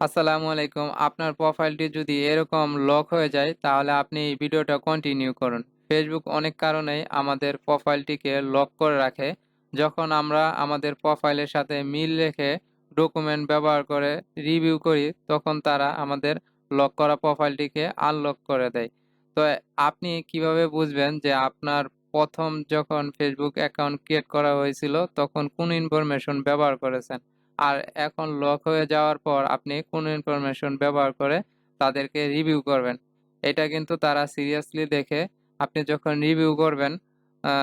আসসালামু আলাইকুম। আপনার প্রোফাইলটি যদি এরকম লক হয়ে যায় তাহলে আপনি এই ভিডিওটা কন্টিনিউ করুন। Facebook অনেক কারণেই আমাদের প্রোফাইলটিকে লক করে রাখে। যখন আমরা আমাদের প্রোফাইলের সাথে মিল রেখে ডকুমেন্ট ব্যবহার করে রিভিউ করি তখন তারা আমাদের লক করা প্রোফাইলটিকে আনলক করে দেয়। তো আপনি কিভাবে বুঝবেন যে আপনার ১ম যখন Facebook অ্যাকাউন্ট ক্রিয়েট করা হয়েছিল তখন কোন ইনফরমেশন ব্যবহার করেছেন? আর এখন লক হয়ে যাওয়ার পর আপনি কোন ইনফরমেশন ব্যবহার করে তাদেরকে রিভিউ করবেন। এটা কিন্তু তারা সিরিয়াসলি দেখে আপনি যখন রিভিউ করবেন আ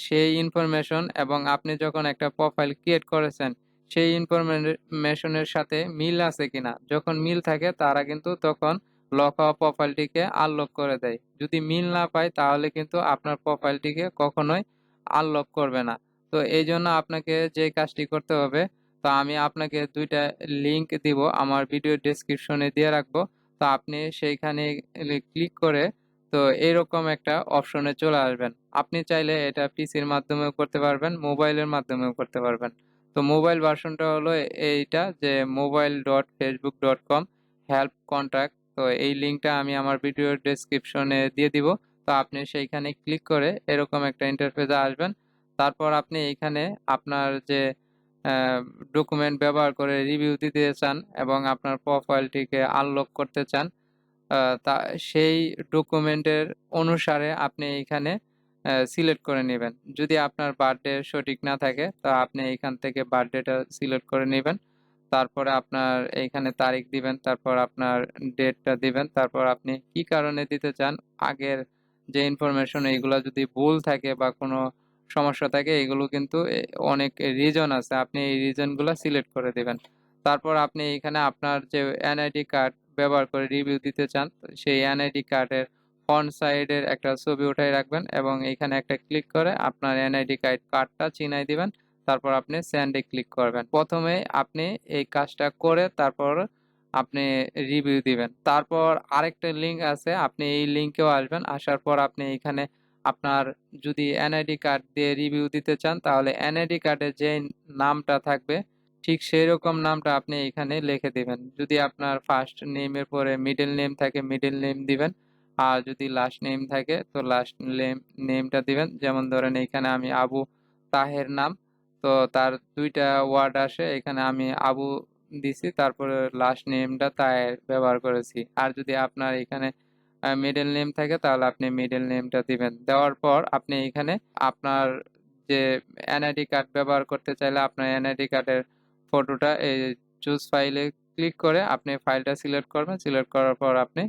সেই ইনফরমেশন এবং আপনি যখন একটা প্রোফাইল ক্রিয়েট করেছেন সেই মেশনের সাথে মিল আছে কিনা। যখন মিল থাকে তারা কিন্তু তখন লক হওয়া প্রোফাইলটিকে আনলক করে দেয়। যদি মিল না পায় তাহলে কিন্তু আপনার প্রোফাইলটিকে কখনোই আনলক করবে না। তো এইজন্য আপনাকে যে কাজটি করতে হবে, তো আমি আপনাকে ২ টা লিংক দিব আমার ভিডিও ডেসক্রিপশনে দিয়ে রাখবো। তো আপনি সেইখানে ক্লিক করে তো এরকম একটা অপশনে চলে আসবেন। আপনি চাইলে এটা পিসির মাধ্যমেও করতে পারবেন, মোবাইলের মাধ্যমেও করতে পারবেন। তো মোবাইল ভার্সনটা হলো এইটা যে mobile.facebook.com help contact। তো এই লিংকটা আমি আমার ভিডিও ডেসক্রিপশনে দিয়ে দিব। তো আপনি সেইখানে ক্লিক করে এরকম একটা ইন্টারফেসে আসবেন। তারপর আপনি এইখানে আপনার যে অ্যা ডকুমেন্ট ব্যবহার করে রিভিউ দিতে চান এবং আপনার প্রোফাইলটিকে আনলক করতে চান, আ তা সেই ডকুমেন্টের অনুসারে আপনি এইখানে সিলেক্ট করে নিবেন। যদি আপনার বার্থডে সঠিক না থাকে তো আপনি এইখান থেকে বার্থডেটা সিলেক্ট করে নিবেন। তারপরে আপনার এইখানে তারিখ দিবেন, তারপর আপনার ডেটটা দিবেন, তারপর আপনি কি কারণে দিতে চান, আগের যে ইনফরমেশন এইগুলা যদি ভুল থাকে বা কোনো সমস্যা থাকে এগুলো কিন্তু অনেক রিজন আছে। আপনি এই রিজনগুলা সিলেক্ট করে দিবেন। তারপর আপনি এখানে আপনার যে এনআইডি কার্ড ব্যবহার করে রিভিউ দিতে চান, সেই এনআইডি কার্ডের ফ্রন্ট সাইডের একটা ছবি উঠায় রাখবেন এবং এইখানে একটা ক্লিক করে আপনার এনআইডি কার্ডটা চিনায় দিবেন। তারপর আপনি সেন্ড এ ক্লিক করবেন। ১ম এ আপনি এই কাজটা করে তারপর আপনি রিভিউ দিবেন। তারপর আরেকটা লিঙ্ক আছে, আপনি এই লিঙ্কেও আসবেন। আসার পর আপনি এখানে আপনার যদি এনআইডি কার্ড দিয়ে রিভিউ দিতে চান তাহলে এনআইডি কার্ডে যে নামটা থাকবে ঠিক সেইরকম নামটা আপনি এখানে লিখে দিবেন। যদি আপনার ফার্স্ট নেমের পরে মিডল নেম থাকে মিডল নেম দিবেন। আর যদি লাস্ট নেম থাকে তো লাস্ট নেমটা দিবেন। যেমন ধরেন এইখানে আমি আবু তাহের নাম। তো তার ২ টা ওয়ার্ড আসে। এখানে আমি আবু দিছি। তারপরে লাস্ট নেমটা তাহের ব্যবহার করেছি। আর যদি আপনার এখানে মিডল নেম থাকে তাহলে আপনি মিডল নেমটা দিবেন। দেওয়ার পর আপনি এখানে আপনার যে এনআইডি কার্ড ব্যবহার করতে চাইলে আপনার এনআইডি কার্ডের ফটোটা এই চুজ ফাইলে ক্লিক করে আপনি ফাইলটা সিলেক্ট করবেন। সিলেক্ট করার পর আপনি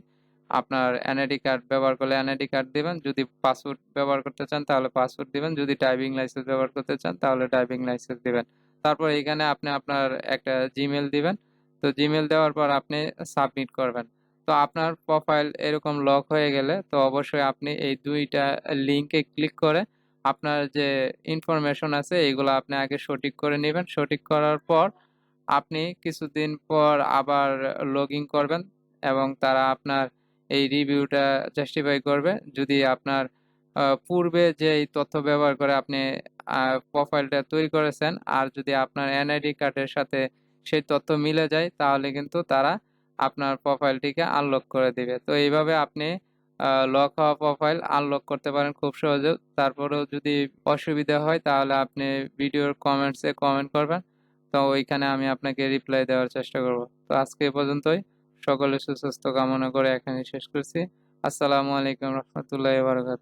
আপনার এনআইডি কার্ড ব্যবহার করলে এনআইডি কার্ড দিবেন। যদি পাসওয়ার্ড ব্যবহার করতে চান তাহলে পাসওয়ার্ড দিবেন। যদি ড্রাইভিং লাইসেন্স ব্যবহার করতে চান তাহলে ড্রাইভিং লাইসেন্স দিবেন। তারপর এইখানে আপনি আপনার একটা জিমেইল দিবেন। তো জিমেইল দেওয়ার পর আপনি সাবমিট করবেন। তো আপনার প্রোফাইল এরকম লক হয়ে গেলে তো অবশ্যই আপনি এই ২ টা লিংকে ক্লিক করে আপনার যে ইনফরমেশন আছে এগুলো আপনি আগে সঠিক করে নিবেন। সঠিক করার পর আপনি কিছুদিন পর আবার লগইন করবেন এবং তারা আপনার এই রিভিউটা জাস্টিফাই করবে। যদি আপনার পূর্বে যেই তথ্য ব্যবহার করে আপনি আ প্রোফাইলটা তৈরি করেছেন আর যদি আপনার এনআইডি কার্ডের সাথে সেই তথ্য মিলে যায় তাহলে কিন্তু তারা আপনার প্রোফাইলটিকে আনলক করে দিবে। তো এইভাবে আপনি লক হওয়া প্রোফাইল আনলক করতে পারেন খুব সহজে। তারপরেও যদি অসুবিধা হয় তাহলে আপনি ভিডিওর কমেন্টসে কমেন্ট করবেন। তো ওইখানে আমি আপনাকে রিপ্লাই দেওয়ার চেষ্টা করব। তো আজকে এ পর্যন্তই। সকলের সুস্বাস্থ্য কামনা করে এখানেই শেষ করছি। আসসালামু আলাইকুম রহমতুল্লাহি ওয়া বারাকাতুহু।